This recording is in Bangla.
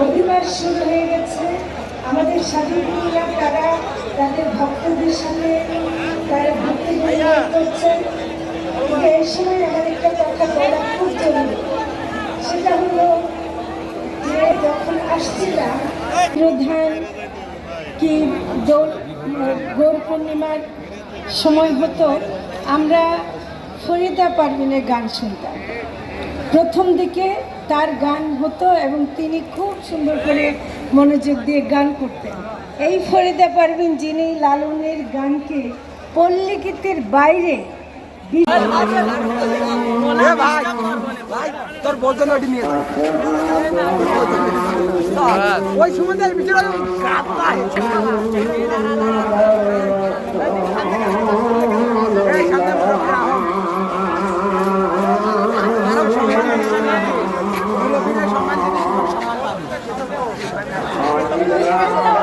অভিবাস শুরু হয়ে গেছে। আমাদের সাধুগুরুরা তারা তাদের ভক্তদের সাথে তারা ভক্তি করছেন। এই সময় আমার একটা কথা বলা খুব জরুরি, সেটা হলো যে যখন আসছিলাম প্রধান কি গৌর পূর্ণিমার সময় হতো, আমরা ফরিদা পারভিনের গান শুনতাম। প্রথম দিকে তার গান হতো এবং তিনি খুব সুন্দর করে মনোযোগ দিয়ে গান করতেন। এই ফরিদা পারভিন যিনি লালনের গানকে পল্লীগীতির বাইরে সম্মান